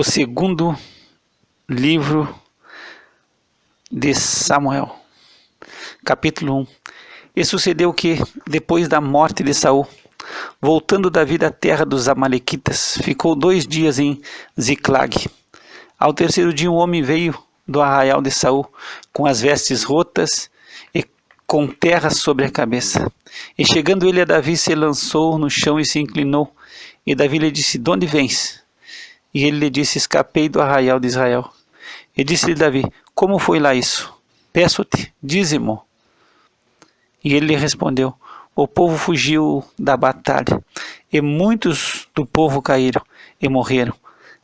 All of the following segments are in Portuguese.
O segundo livro de Samuel, capítulo 1. E sucedeu que, depois da morte de Saul, voltando Davi da terra dos Amalequitas, ficou 2 dias em Ziclag. Ao terceiro dia um homem veio do arraial de Saul, com as vestes rotas e com terra sobre a cabeça. E chegando ele a Davi, se lançou no chão e se inclinou. E Davi lhe disse: "De onde vens?" E ele lhe disse: "Escapei do arraial de Israel." E disse-lhe Davi: "Como foi lá isso? Peço-te, dize-mo." E ele lhe respondeu: "O povo fugiu da batalha, e muitos do povo caíram e morreram,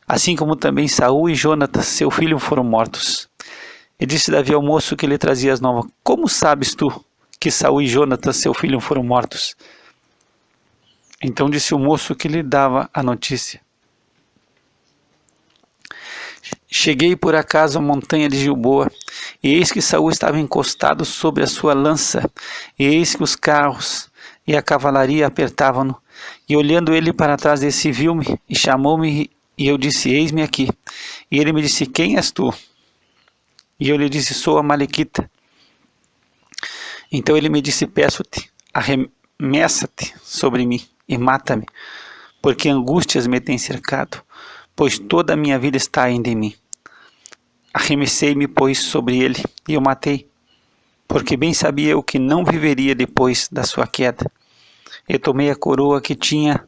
assim como também Saul e Jonatas, seu filho, foram mortos." E disse Davi ao moço que lhe trazia as novas: "Como sabes tu que Saul e Jonatas, seu filho, foram mortos?" Então disse o moço que lhe dava a notícia: "Cheguei por acaso à montanha de Gilboa, e eis que Saul estava encostado sobre a sua lança, e eis que os carros e a cavalaria apertavam-no. E olhando ele para trás desse, viu-me e chamou-me, e eu disse: Eis-me aqui. E ele me disse: Quem és tu? E eu lhe disse: Sou Amalequita. Então ele me disse: Peço-te, arremessa-te sobre mim e mata-me, porque angústias me têm cercado, pois toda a minha vida está ainda em mim. Arremessei-me, pois, sobre ele, e o matei, porque bem sabia eu que não viveria depois da sua queda. Eu tomei a coroa que tinha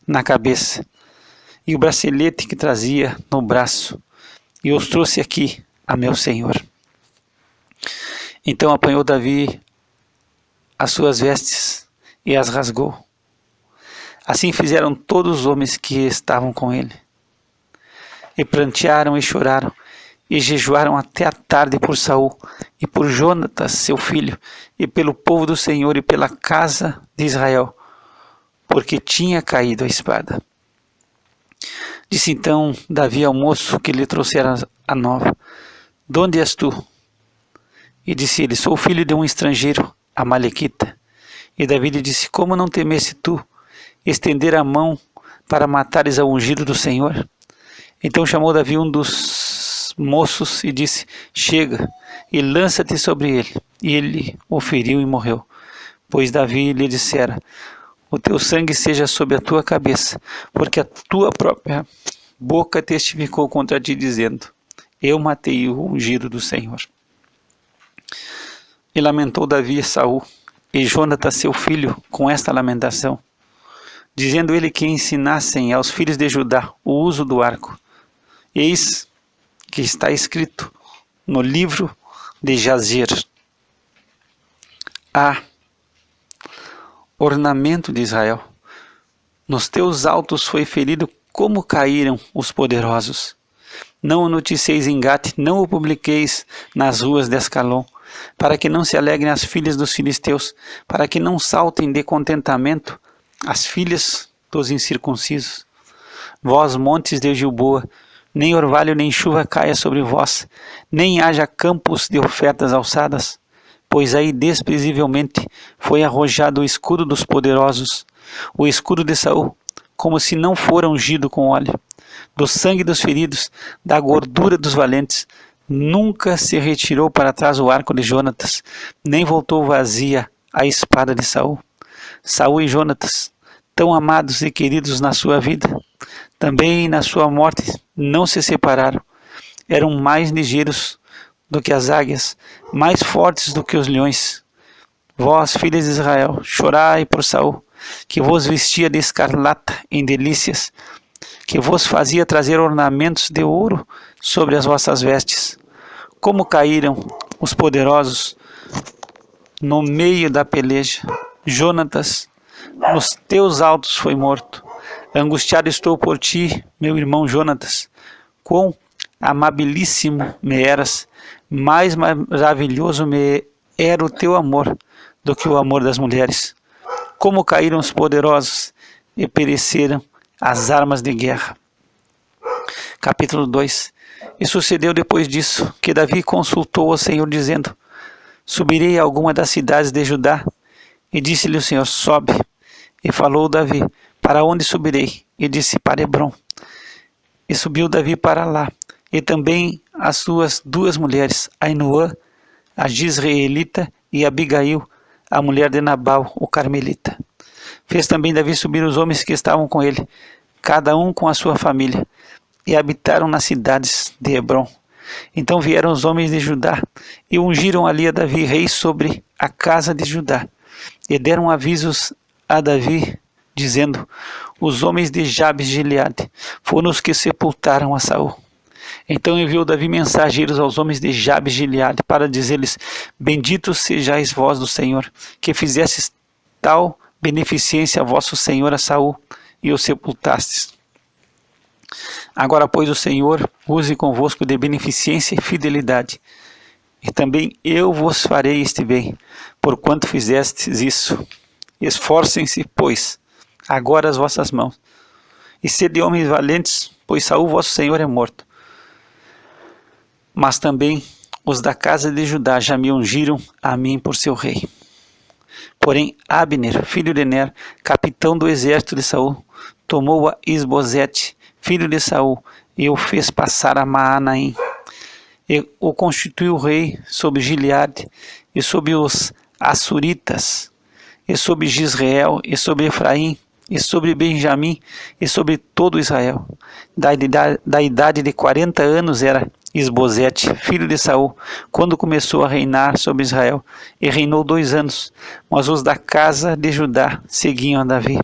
na cabeça, e o bracelete que trazia no braço, e os trouxe aqui a meu senhor." Então apanhou Davi as suas vestes e as rasgou. Assim fizeram todos os homens que estavam com ele. E prantearam e choraram, e jejuaram até a tarde por Saul, e por Jonatas, seu filho, e pelo povo do Senhor, e pela casa de Israel, porque tinha caído a espada. Disse então Davi ao moço que lhe trouxera a nova: "De onde és tu?" E disse ele: "Sou filho de um estrangeiro, Amalequita." E Davi lhe disse: "Como não temesse tu estender a mão para matares ao ungido do Senhor?" Então chamou Davi um dos moços e disse: "Chega e lança-te sobre ele." E ele o feriu e morreu, pois Davi lhe dissera: "O teu sangue seja sobre a tua cabeça, porque a tua própria boca testificou contra ti, dizendo: Eu matei o ungido do Senhor." E lamentou Davi Saul e Jonatas, seu filho, com esta lamentação, dizendo ele que ensinassem aos filhos de Judá o uso do arco. Eis que está escrito no livro de Jazer: ornamento de Israel, nos teus altos foi ferido como caíram os poderosos. Não o noticieis em Gate, não o publiqueis nas ruas de Ascalon, para que não se alegrem as filhas dos filisteus, para que não saltem de contentamento as filhas dos incircuncisos. Vós, montes de Gilboa, nem orvalho nem chuva caia sobre vós, nem haja campos de ofertas alçadas, pois aí desprezivelmente foi arrojado o escudo dos poderosos, o escudo de Saul, como se não fora ungido com óleo. Do sangue dos feridos, da gordura dos valentes, nunca se retirou para trás o arco de Jonatas, nem voltou vazia a espada de Saul. Saul e Jonatas, tão amados e queridos na sua vida, também na sua morte não se separaram. Eram mais ligeiros do que as águias, mais fortes do que os leões. Vós, filhas de Israel, chorai por Saul, que vos vestia de escarlata em delícias, que vos fazia trazer ornamentos de ouro sobre as vossas vestes. Como caíram os poderosos no meio da peleja. Jonatas, nos teus altos foi morto. Angustiado estou por ti, meu irmão Jonatas. Quão amabilíssimo me eras, mais maravilhoso me era o teu amor do que o amor das mulheres. Como caíram os poderosos e pereceram as armas de guerra." Capítulo 2. E sucedeu depois disso que Davi consultou o Senhor, dizendo: "Subirei a alguma das cidades de Judá?" E disse-lhe o Senhor: "Sobe." E falou Davi: "Para onde subirei?" E disse: "Para Hebrom." E subiu Davi para lá, e também as suas 2 mulheres, Ainoã, a Jizreelita, e Abigail, a mulher de Nabal, o carmelita. Fez também Davi subir os homens que estavam com ele, cada um com a sua família, e habitaram nas cidades de Hebrom. Então vieram os homens de Judá, e ungiram ali a Davi rei sobre a casa de Judá, e deram avisos a Davi, dizendo: os homens de Jabes de Gileade foram os que sepultaram a Saul. Então enviou Davi mensageiros aos homens de Jabes de Gileade para dizer-lhes: benditos sejais vós do Senhor, que fizestes tal beneficência a vosso senhor a Saul, e o sepultastes. Agora, pois, o Senhor use convosco de beneficência e fidelidade, e também eu vos farei este bem, porquanto fizestes isso. Esforcem-se, pois, agora as vossas mãos, e sede homens valentes, pois Saul vosso senhor é morto. Mas também os da casa de Judá já me ungiram a mim por seu rei. Porém Abner, filho de Ner, capitão do exército de Saul, tomou a Isbosete, filho de Saul, e o fez passar a Maanaim, e o constituiu rei sobre Gileade, e sobre os Assuritas, e sobre Gisrael, e sobre Efraim, e sobre Benjamim, e sobre todo Israel. Da idade de 40 anos era Isbosete, filho de Saul, quando começou a reinar sobre Israel, e reinou 2 anos. Mas os da casa de Judá seguiam a Davi.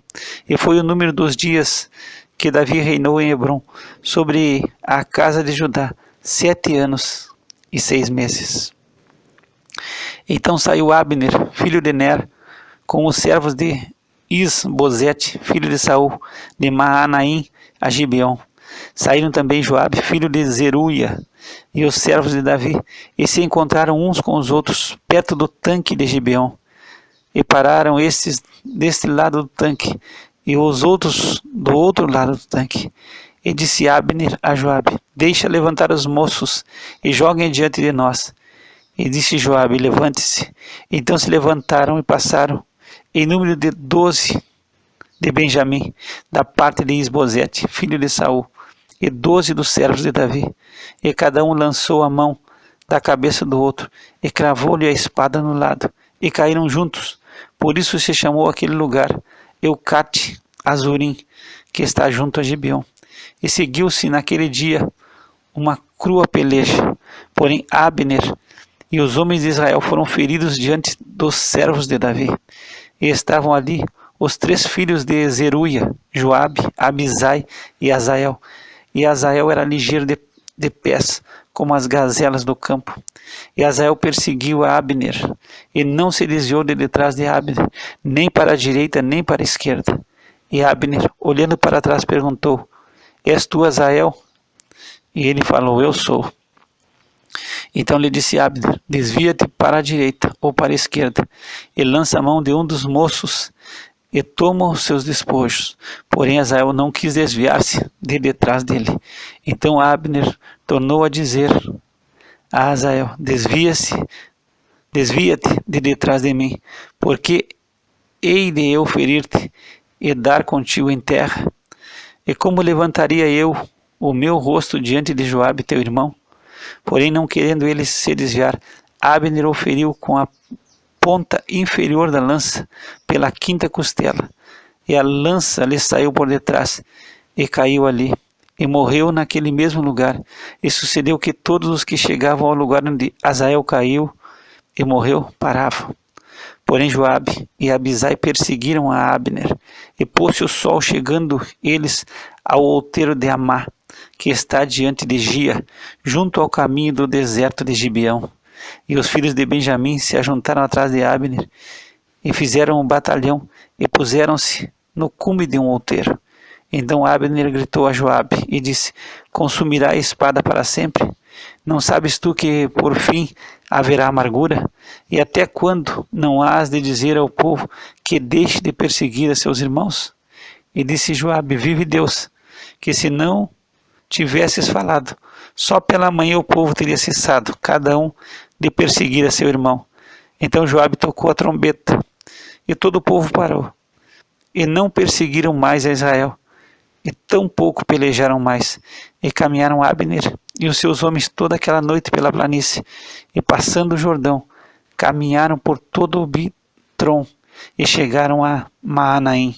E foi o número dos dias que Davi reinou em Hebrom sobre a casa de Judá, 7 anos e 6 meses. Então saiu Abner, filho de Ner, com os servos de Isbosete, filho de Saul, de Maanaim a Gibeon. Saíram também Joabe, filho de Zeruia, e os servos de Davi, e se encontraram uns com os outros perto do tanque de Gibeon. E pararam estes deste lado do tanque, e os outros do outro lado do tanque. E disse Abner a Joabe: deixa levantar os moços, e joguem diante de nós. E disse Joabe: levante-se. Então se levantaram e passaram, em número de 12 de Benjamim, da parte de Isbosete, filho de Saul, e 12 dos servos de Davi. E cada um lançou a mão da cabeça do outro, e cravou-lhe a espada no lado, e caíram juntos. Por isso se chamou aquele lugar Eucate Azurim, que está junto a Gibeon. E seguiu-se naquele dia uma crua peleja. Porém Abner e os homens de Israel foram feridos diante dos servos de Davi. E estavam ali os 3 filhos de Zeruia, Joabe, Abisai e Azael. E Azael era ligeiro de pés, como as gazelas do campo. E Azael perseguiu a Abner, e não se desviou de detrás de Abner, nem para a direita, nem para a esquerda. E Abner, olhando para trás, perguntou: és tu Azael? E ele falou: eu sou. Então lhe disse Abner: desvia-te para a direita ou para a esquerda, e lança a mão de um dos moços, e toma os seus despojos. Porém Azael não quis desviar-se de detrás dele. Então Abner tornou a dizer a Azael: desvia-te de detrás de mim, porque hei de eu ferir-te e dar contigo em terra. E como levantaria eu o meu rosto diante de Joabe teu irmão? Porém, não querendo ele se desviar, Abner o feriu com a ponta inferior da lança pela 5ª costela, e a lança lhe saiu por detrás, e caiu ali, e morreu naquele mesmo lugar. E sucedeu que todos os que chegavam ao lugar onde Azael caiu e morreu, paravam. Porém Joabe e Abisai perseguiram a Abner, e pôs-se o sol, chegando eles ao outeiro de Amá, que está diante de Gia, junto ao caminho do deserto de Gibeão. E os filhos de Benjamim se ajuntaram atrás de Abner, e fizeram um batalhão, e puseram-se no cume de um outeiro. Então Abner gritou a Joabe, e disse: consumirá a espada para sempre? Não sabes tu que por fim haverá amargura? E até quando não hás de dizer ao povo que deixe de perseguir a seus irmãos? E disse Joabe: vive Deus, que se não tivesses falado, só pela manhã o povo teria cessado, cada um de perseguir a seu irmão. Então Joabe tocou a trombeta, e todo o povo parou, e não perseguiram mais a Israel. e tão pouco pelejaram mais. E caminharam Abner e os seus homens toda aquela noite pela planície, e passando o Jordão, caminharam por todo o Bitrom, e chegaram a Maanaim.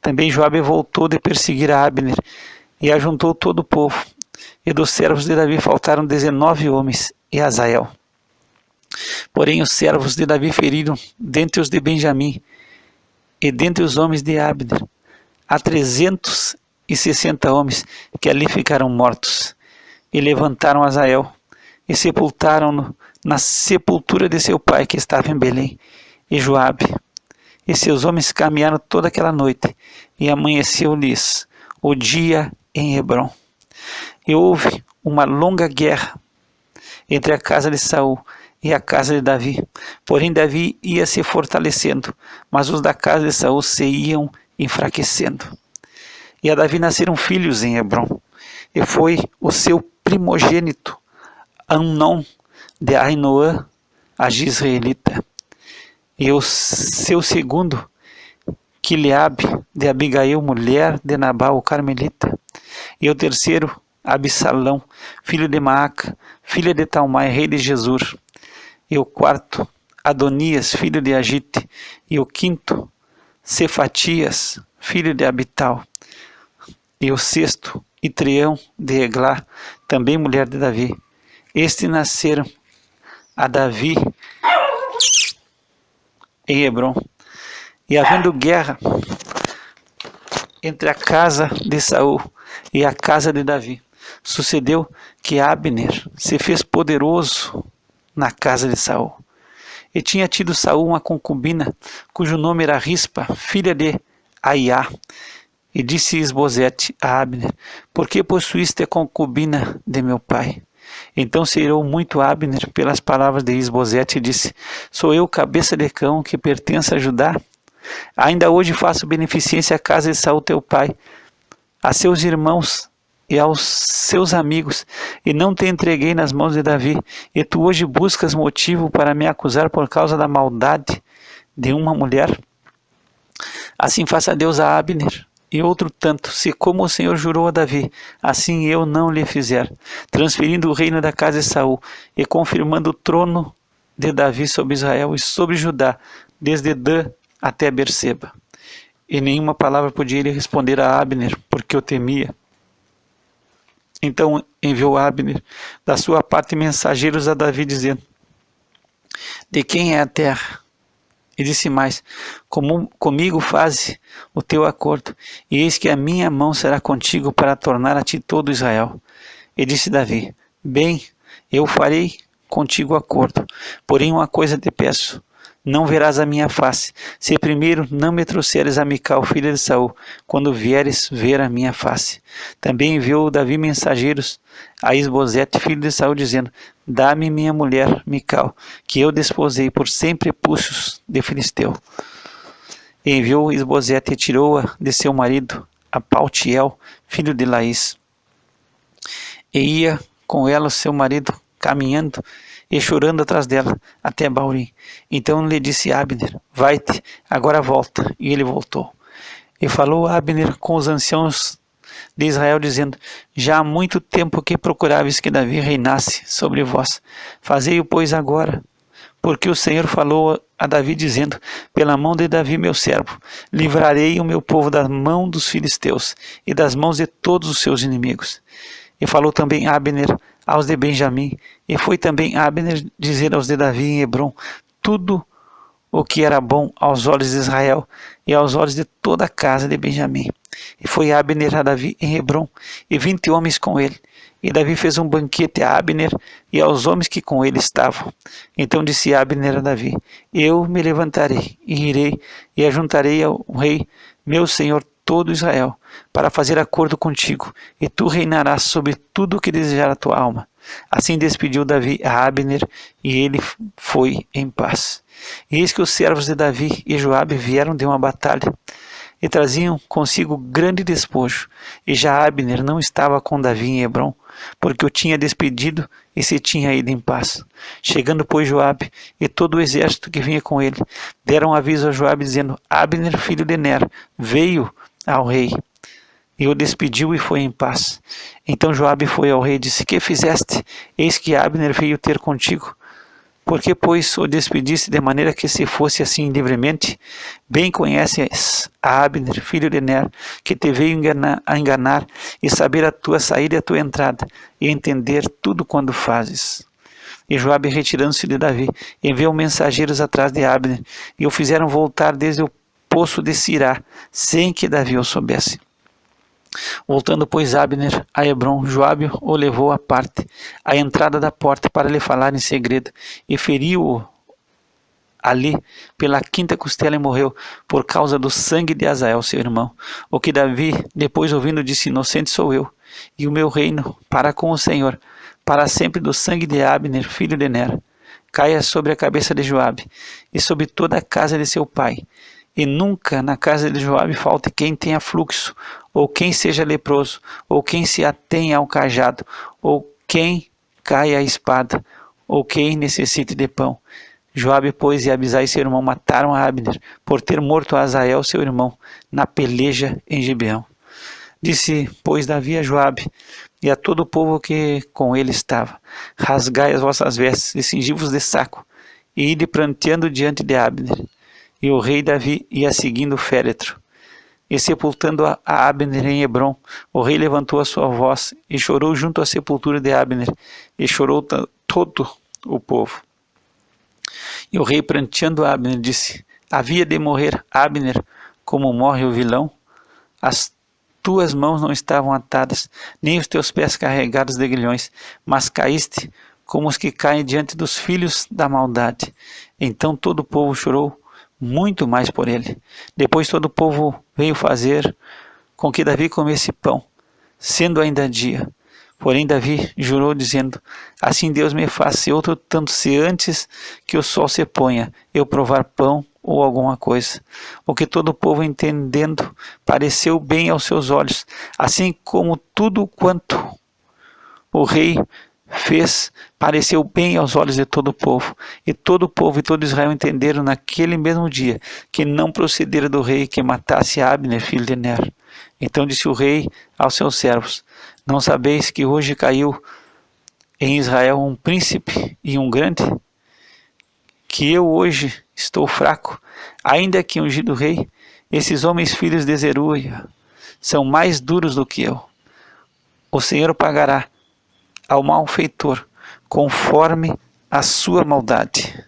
Também Joabe voltou de perseguir a Abner, e ajuntou todo o povo. E dos servos de Davi faltaram 19 homens, e Azael. Porém os servos de Davi feriram, dentre os de Benjamim, e dentre os homens de Abner, há 360 homens, que ali ficaram mortos. E levantaram Azael, e sepultaram-no na sepultura de seu pai, que estava em Belém. E Joabe e seus homens caminharam toda aquela noite, e amanheceu-lhes o dia em Hebrom. E houve uma longa guerra entre a casa de Saul e a casa de Davi. Porém Davi ia se fortalecendo, mas os da casa de Saul se iam enfraquecendo. E a Davi nasceram filhos em Hebrom, e foi o seu primogênito Amnon de Ainoã, a Jizreelita, e o seu segundo, Quileabe de Abigail, mulher de Nabal, o Carmelita, e o terceiro, Absalão, filho de Maaca, filha de Talmai, rei de Jesur, e o quarto, Adonias, filho de Agite, e o quinto, Cefatias, filho de Abital, e o sexto, Itreão de Eglá, também mulher de Davi. Estes nasceram a Davi em Hebrom. E havendo guerra entre a casa de Saul e a casa de Davi, sucedeu que Abner se fez poderoso na casa de Saul. E tinha tido Saul uma concubina, cujo nome era Rispa, filha de Aiá. E disse Isbosete a Abner: por que possuíste a concubina de meu pai? Então se irou muito Abner pelas palavras de Isbosete e disse: sou eu cabeça de cão que pertence a Judá? Ainda hoje faço beneficência à casa de Saul teu pai, a seus irmãos e aos seus amigos, e não te entreguei nas mãos de Davi, e tu hoje buscas motivo para me acusar por causa da maldade de uma mulher? Assim faça Deus a Abner, e outro tanto, se como o Senhor jurou a Davi, assim eu não lhe fizer, transferindo o reino da casa de Saul, e confirmando o trono de Davi sobre Israel e sobre Judá, desde Dan até Berseba. E nenhuma palavra podia ele responder a Abner, porque o temia. Então enviou Abner da sua parte mensageiros a Davi, dizendo: de quem é a terra? E disse mais: comigo faze o teu acordo, e eis que a minha mão será contigo para tornar a ti todo Israel. E disse Davi: bem, eu farei contigo acordo, porém uma coisa te peço: não verás a minha face, se primeiro não me trouxeres a Mical, filha de Saul, quando vieres ver a minha face. Também enviou Davi mensageiros a Isbosete, filho de Saul, dizendo: dá-me minha mulher Mical, que eu desposei por 100 prepúcios de filisteu. E enviou Isbosete e tirou-a de seu marido, a Paltiel, filho de Laís. E ia com ela o seu marido, caminhando e chorando atrás dela, até Baurim. Então lhe disse Abner: vai-te, agora volta. E ele voltou. E falou Abner com os anciãos de Israel, dizendo: já há muito tempo que procuráveis que Davi reinasse sobre vós. Fazei-o, pois, agora. Porque o Senhor falou a Davi, dizendo: pela mão de Davi, meu servo, livrarei o meu povo da mão dos filisteus e das mãos de todos os seus inimigos. E falou também Abner aos de Benjamim, e foi também Abner dizer aos de Davi em Hebrom tudo o que era bom aos olhos de Israel e aos olhos de toda a casa de Benjamim. E foi Abner a Davi em Hebrom, e 20 homens com ele. E Davi fez um banquete a Abner e aos homens que com ele estavam. Então disse Abner a Davi: eu me levantarei e irei e ajuntarei ao rei, meu senhor, todo Israel, para fazer acordo contigo, e tu reinarás sobre tudo o que desejar a tua alma. Assim despediu Davi a Abner, e ele foi em paz. E eis que os servos de Davi e Joabe vieram de uma batalha, e traziam consigo grande despojo, e já Abner não estava com Davi em Hebrom, porque o tinha despedido e se tinha ido em paz. Chegando, pois, Joabe e todo o exército que vinha com ele, deram aviso a Joabe, dizendo: Abner, filho de Ner, veio ao rei. e o despediu e foi em paz. Então Joabe foi ao rei e disse: que fizeste? Eis que Abner veio ter contigo. Por que, pois, o despediste de maneira que se fosse assim livremente? Bem conheces a Abner, filho de Ner, que te veio enganar e saber a tua saída e a tua entrada, e entender tudo quando fazes. E Joabe, retirando-se de Davi, enviou mensageiros atrás de Abner, e o fizeram voltar desde o poço de Sirá, sem que Davi o soubesse. Voltando, pois, Abner a Hebrom, Joabe o levou à parte, à entrada da porta, para lhe falar em segredo, e feriu-o ali pela quinta costela e morreu, por causa do sangue de Azael, seu irmão. O que Davi, depois ouvindo, disse: inocente sou eu, e o meu reino para com o Senhor, para sempre, do sangue de Abner, filho de Ner, caia sobre a cabeça de Joabe, e sobre toda a casa de seu pai. E nunca na casa de Joabe falte quem tenha fluxo, ou quem seja leproso, ou quem se atenha ao cajado, ou quem caia à espada, ou quem necessite de pão. Joabe, pois, e Abisai, seu irmão, mataram a Abner, por ter morto a Azael, seu irmão, na peleja em Gibeão. Disse, pois, Davi a Joabe e a todo o povo que com ele estava: rasgai as vossas vestes e cingi-vos de saco, e ide pranteando diante de Abner. E o rei Davi ia seguindo o féretro. E sepultando a Abner em Hebrom, o rei levantou a sua voz e chorou junto à sepultura de Abner, e chorou todo o povo. E o rei, pranteando Abner, disse: havia de morrer Abner como morre o vilão? As tuas mãos não estavam atadas, nem os teus pés carregados de grilhões, mas caíste como os que caem diante dos filhos da maldade. Então todo o povo chorou muito mais por ele. Depois todo o povo veio fazer com que Davi comesse pão, sendo ainda dia. Porém Davi jurou, dizendo: assim Deus me faça outro tanto, se antes que o sol se ponha, eu provar pão ou alguma coisa. O que todo o povo, entendendo, pareceu bem aos seus olhos, assim como tudo quanto o rei fez pareceu bem aos olhos de todo o povo. E todo o povo e todo Israel entenderam naquele mesmo dia que não procedera do rei que matasse Abner, filho de Ner. Então disse o rei aos seus servos: não sabeis que hoje caiu em Israel um príncipe e um grande? Que eu hoje estou fraco, ainda que ungido rei? Esses homens, filhos de Zeruia, são mais duros do que eu. O Senhor pagará ao malfeitor conforme a sua maldade.